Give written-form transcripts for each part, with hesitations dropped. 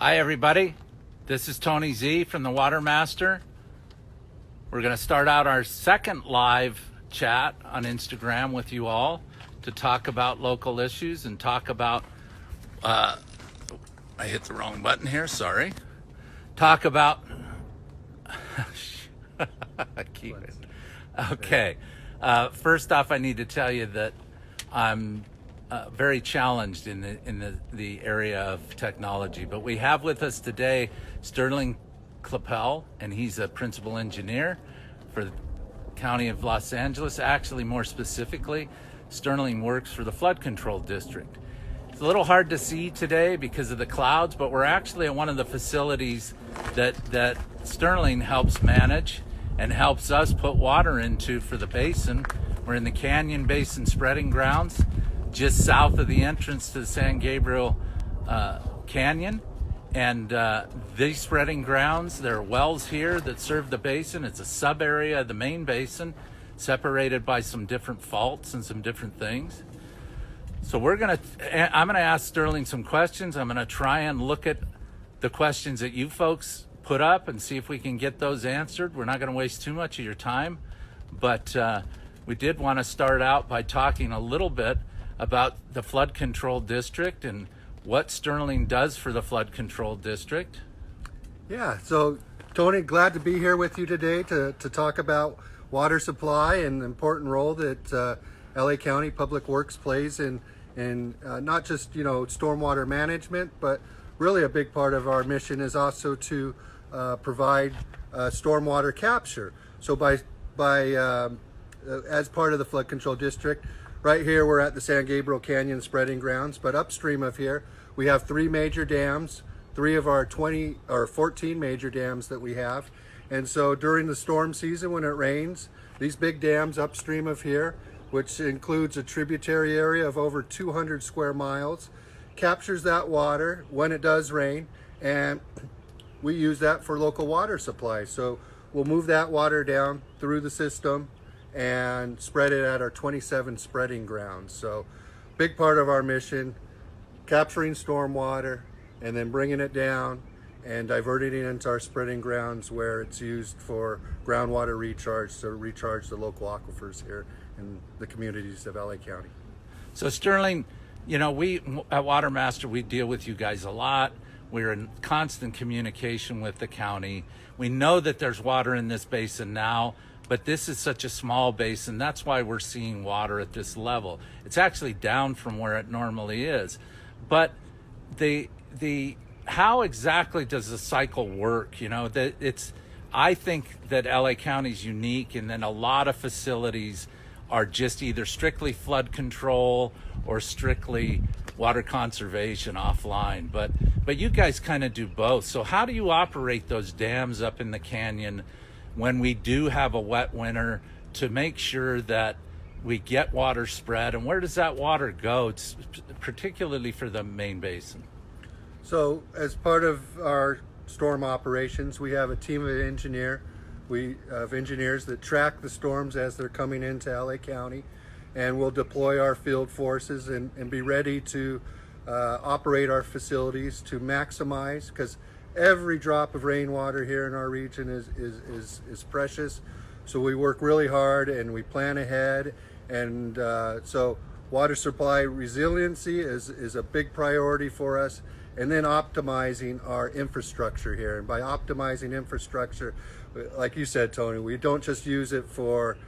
Hi everybody, this is Tony Z from the Watermaster. We're going to start out our second live chat on Instagram with you all to talk about local issues and talk about, I hit the wrong button here, sorry. Talk about, keep it. Okay, first off I need to tell you that I'm very challenged in the area of technology, but we have with us today Sterling Klippel, and he's a principal engineer for the County of Los Angeles. Actually, more specifically, Sterling works for the Flood Control District. It's a little hard to see today because of the clouds, but we're actually at one of the facilities that Sterling helps manage and helps us put water into for the basin. We're in the Canyon Basin Spreading Grounds, just south of the entrance to the San Gabriel Canyon. And these spreading grounds, there are wells here that serve the basin. It's a sub area of the main basin, separated by some different faults and some different things. So I'm gonna ask Sterling some questions. I'm gonna try and look at the questions that you folks put up and see if we can get those answered. We're not gonna waste too much of your time, but we did want to start out by talking a little bit about the Flood Control District and what Sterling does for the Flood Control District. Yeah, so Tony, glad to be here with you today to talk about water supply and the important role that LA County Public Works plays in not just, stormwater management, but really a big part of our mission is also to provide stormwater capture. So as part of the Flood Control District, right here we're at the San Gabriel Canyon Spreading Grounds, but upstream of here we have 3 major dams, 3 of our 14 major dams that we have. And so during the storm season when it rains, these big dams upstream of here, which includes a tributary area of over 200 square miles, captures that water when it does rain, and we use that for local water supply. So we'll move that water down through the system and spread it at our 27 spreading grounds. So big part of our mission, capturing stormwater and then bringing it down and diverting it into our spreading grounds where it's used for groundwater recharge to recharge the local aquifers here in the communities of LA County. So Sterling, we at Watermaster, we deal with you guys a lot. We're in constant communication with the county. We know that there's water in this basin now, but this is such a small basin. That's why we're seeing water at this level. It's actually down from where it normally is. But how exactly does the cycle work? I think that LA County is unique, and then a lot of facilities are just either strictly flood control or strictly water conservation offline. But you guys kind of do both. So how do you operate those dams up in the canyon when we do have a wet winter to make sure that we get water spread, and where does that water go? It's particularly for the main basin. So as part of our storm operations, we have a team of engineers that track the storms as they're coming into LA County, and we'll deploy our field forces and be ready to operate our facilities to maximize, because every drop of rainwater here in our region is precious. So we work really hard and we plan ahead, and so water supply resiliency is a big priority for us, and then optimizing our infrastructure here. And by optimizing infrastructure, like you said, Tony, we don't just use it for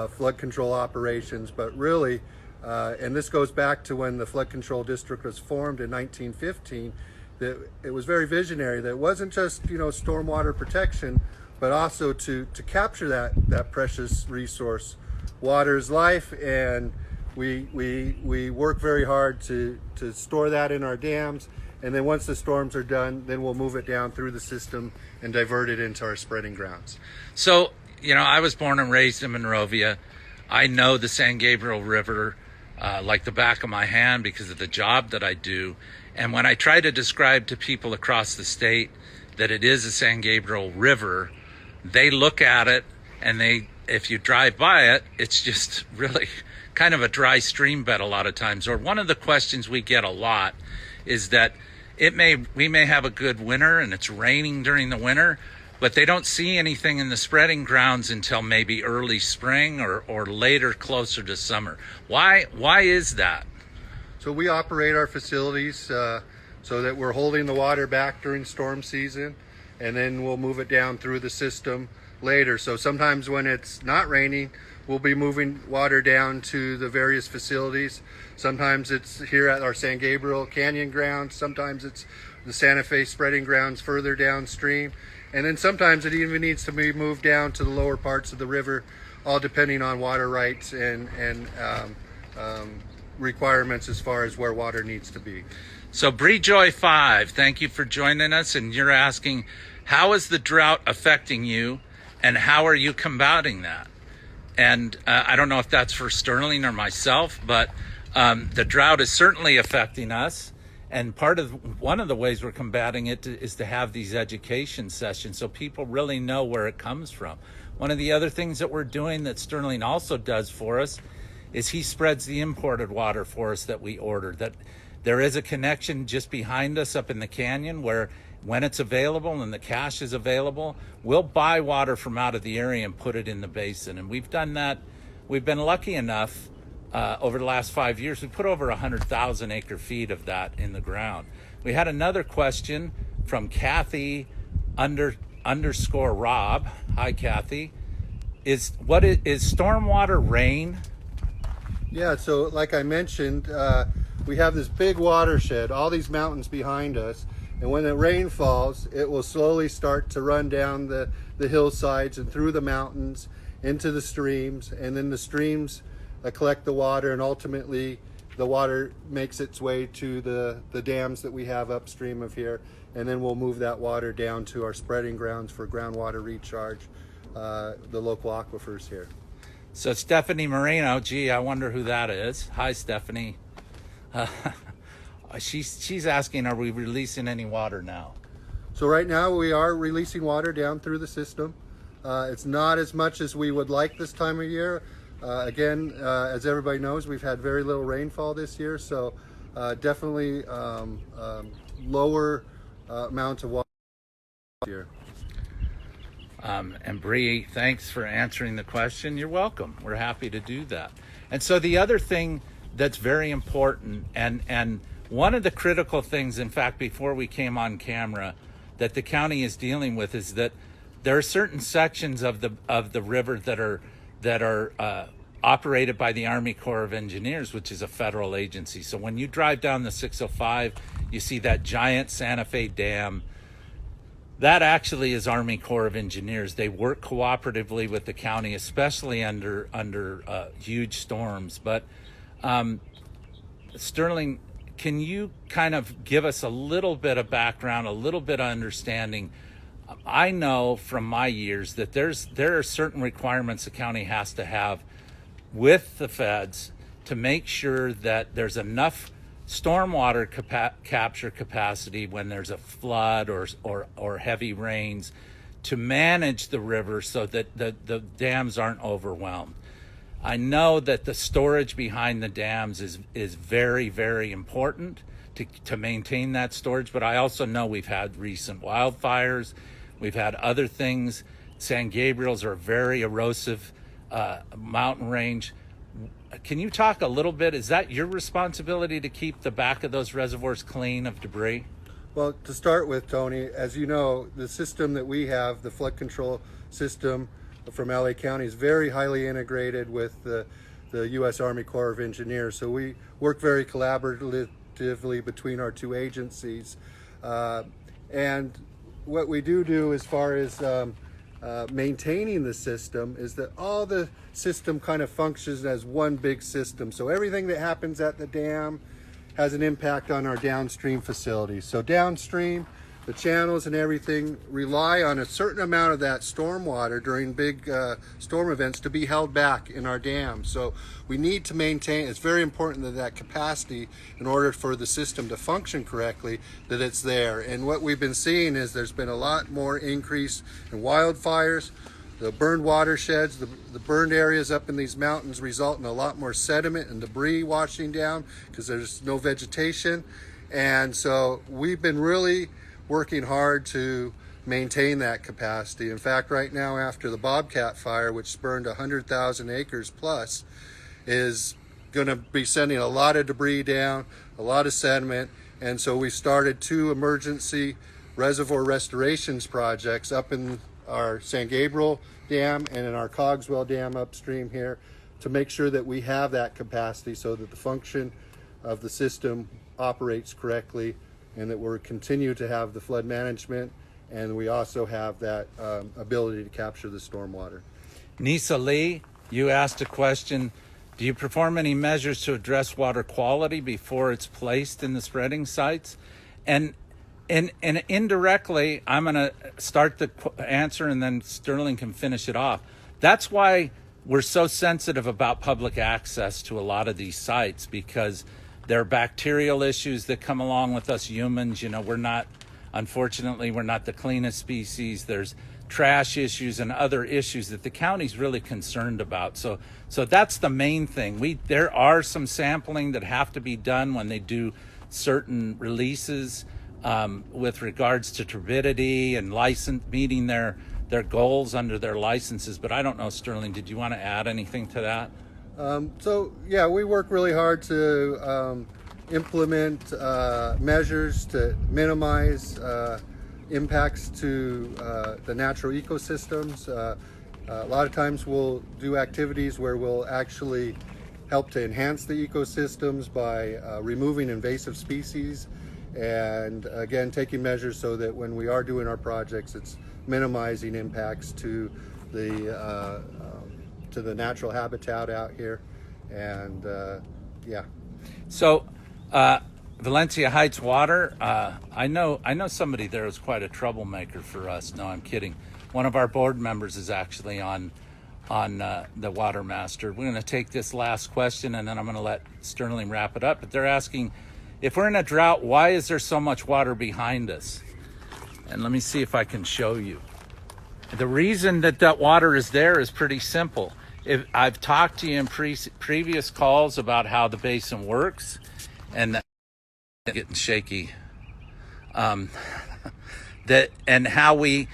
flood control operations, but really, and this goes back to when the Flood Control District was formed in 1915, that it was very visionary, that it wasn't just stormwater protection, but also to capture that precious resource. Water is life, and we work very hard to store that in our dams, and then once the storms are done, then we'll move it down through the system and divert it into our spreading grounds. So I was born and raised in Monrovia. I know the San Gabriel River like the back of my hand because of the job that I do. And when I try to describe to people across the state that it is a San Gabriel River, they look at it and if you drive by it, it's just really kind of a dry stream bed a lot of times. Or one of the questions we get a lot is that we may have a good winter and it's raining during the winter, but they don't see anything in the spreading grounds until maybe early spring or later, closer to summer. Why is that? So we operate our facilities so that we're holding the water back during storm season, and then we'll move it down through the system later. So sometimes when it's not raining, we'll be moving water down to the various facilities. Sometimes it's here at our San Gabriel Canyon grounds. Sometimes it's the Santa Fe spreading grounds further downstream. And then sometimes it even needs to be moved down to the lower parts of the river, all depending on water rights and requirements as far as where water needs to be. So Bree Joy 5, thank you for joining us. And you're asking, how is the drought affecting you and how are you combating that? And I don't know if that's for Sterling or myself, but the drought is certainly affecting us. And one of the ways we're combating it is to have these education sessions so people really know where it comes from. One of the other things that we're doing that Sterling also does for us is he spreads the imported water for us that we order. That there is a connection just behind us up in the canyon where when it's available and the cash is available, we'll buy water from out of the area and put it in the basin. And we've done that. We've been lucky enough over the last 5 years, we put over 100,000 acre feet of that in the ground. We had another question from Kathy underscore Rob. Hi, Kathy. Is stormwater rain? Yeah, so like I mentioned, we have this big watershed, all these mountains behind us, and when the rain falls, it will slowly start to run down the hillsides and through the mountains into the streams, and then the streams collect the water, and ultimately the water makes its way to the dams that we have upstream of here, and then we'll move that water down to our spreading grounds for groundwater recharge, the local aquifers here. So Stephanie Moreno, gee, I wonder who that is. Hi, Stephanie. She's asking, are we releasing any water now? So right now we are releasing water down through the system. It's not as much as we would like this time of year. Again, as everybody knows, we've had very little rainfall this year, so definitely lower amount of water here. And Bree, thanks for answering the question. You're welcome. We're happy to do that. And so the other thing that's very important, and one of the critical things, in fact, before we came on camera, that the county is dealing with is that there are certain sections of the river that are operated by the Army Corps of Engineers, which is a federal agency. So when you drive down the 605, you see that giant Santa Fe Dam. That actually is Army Corps of Engineers. They work cooperatively with the county, especially under huge storms. But Sterling, can you kind of give us a little bit of background, a little bit of understanding? I know from my years that there are certain requirements the county has to have with the feds to make sure that there's enough stormwater capture capacity when there's a flood or heavy rains to manage the river so that the dams aren't overwhelmed. I know that the storage behind the dams is very, very important to maintain that storage, but I also know we've had recent wildfires. We've had other things. San Gabriel's are a very erosive mountain range. Can you talk a little bit? Is that your responsibility to keep the back of those reservoirs clean of debris? Well, to start with, Tony, as you know, the system that we have, the flood control system from LA County, is very highly integrated with the U.S. Army Corps of Engineers. So we work very collaboratively between our two agencies. And what we do as far as maintaining the system is that all the system kind of functions as one big system. So everything that happens at the dam has an impact on our downstream facilities. So downstream, the channels and everything rely on a certain amount of that storm water during big storm events to be held back in our dams. So we need to maintain, it's very important that capacity, in order for the system to function correctly, that it's there. And what we've been seeing is there's been a lot more increase in wildfires. The burned watersheds, the burned areas up in these mountains result in a lot more sediment and debris washing down because there's no vegetation. And so we've been really working hard to maintain that capacity. In fact, right now, after the Bobcat fire, which spurned 100,000 acres plus, is going to be sending a lot of debris down, a lot of sediment. And so we started 2 emergency reservoir restorations projects up in our San Gabriel Dam and in our Cogswell Dam upstream here to make sure that we have that capacity so that the function of the system operates correctly and that we'll continue to have the flood management, and we also have that ability to capture the stormwater. Nisa Lee, you asked a question. Do you perform any measures to address water quality before it's placed in the spreading sites? And indirectly, I'm going to start the answer and then Sterling can finish it off. That's why we're so sensitive about public access to a lot of these sites, because there are bacterial issues that come along with us humans. You know, unfortunately, we're not the cleanest species. There's trash issues and other issues that the county's really concerned about. So that's the main thing. There are some sampling that have to be done when they do certain releases with regards to turbidity and meeting their goals under their licenses. But I don't know, Sterling, did you want to add anything to that? Yeah, we work really hard to implement measures to minimize impacts to the natural ecosystems. A lot of times we'll do activities where we'll actually help to enhance the ecosystems by removing invasive species, and again taking measures so that when we are doing our projects, it's minimizing impacts to the natural habitat out here. And yeah. So Valencia Heights Water, I know somebody there who's quite a troublemaker for us. No, I'm kidding. One of our board members is actually on the Watermaster. We're going to take this last question and then I'm going to let Sterling wrap it up. But they're asking, if we're in a drought, why is there so much water behind us? And let me see if I can show you. The reason that water is there is pretty simple. I've talked to you in previous calls about how the basin works, and getting shaky. And how we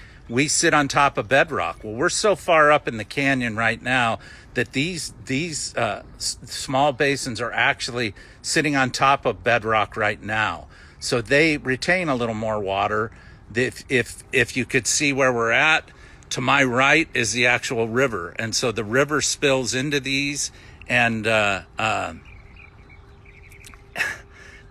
sit on top of bedrock. Well, we're so far up in the canyon right now that these small basins are actually sitting on top of bedrock right now. So they retain a little more water. If you could see where we're at, to my right is the actual river. And so the river spills into these, and the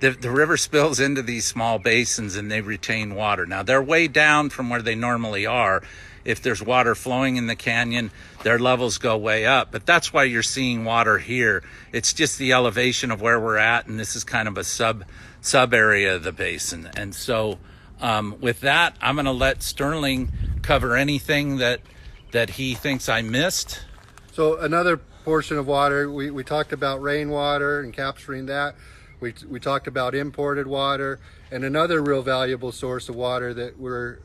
river spills into these small basins and they retain water. Now, they're way down from where they normally are. If there's water flowing in the canyon, their levels go way up. But that's why you're seeing water here. It's just the elevation of where we're at, and this is kind of a sub area of the basin. And so with that, I'm going to let Sterling cover anything that he thinks I missed. So another portion of water, we talked about rainwater and capturing that. We talked about imported water, and another real valuable source of water that we're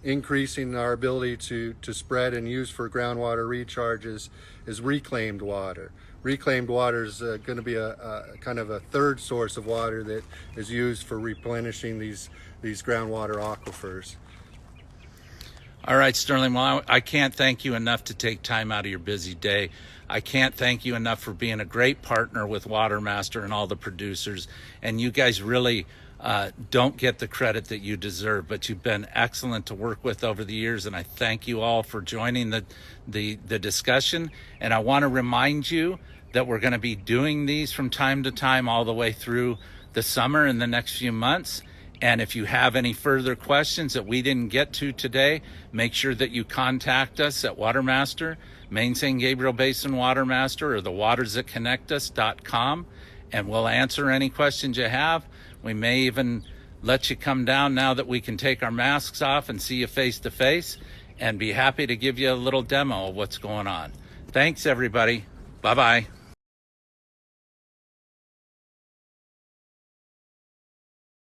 increasing our ability to spread and use for groundwater recharges is reclaimed water. Reclaimed water is going to be a kind of a third source of water that is used for replenishing these groundwater aquifers. All right, Sterling, well, I can't thank you enough to take time out of your busy day. I can't thank you enough for being a great partner with Watermaster and all the producers. And you guys really don't get the credit that you deserve, but you've been excellent to work with over the years. And I thank you all for joining the discussion. And I want to remind you that we're going to be doing these from time to time all the way through the summer in the next few months. And if you have any further questions that we didn't get to today, make sure that you contact us at Watermaster, Main San Gabriel Basin Watermaster, or thewatersthatconnectus.com, and we'll answer any questions you have. We may even let you come down now that we can take our masks off and see you face to face, and be happy to give you a little demo of what's going on. Thanks, everybody. Bye-bye.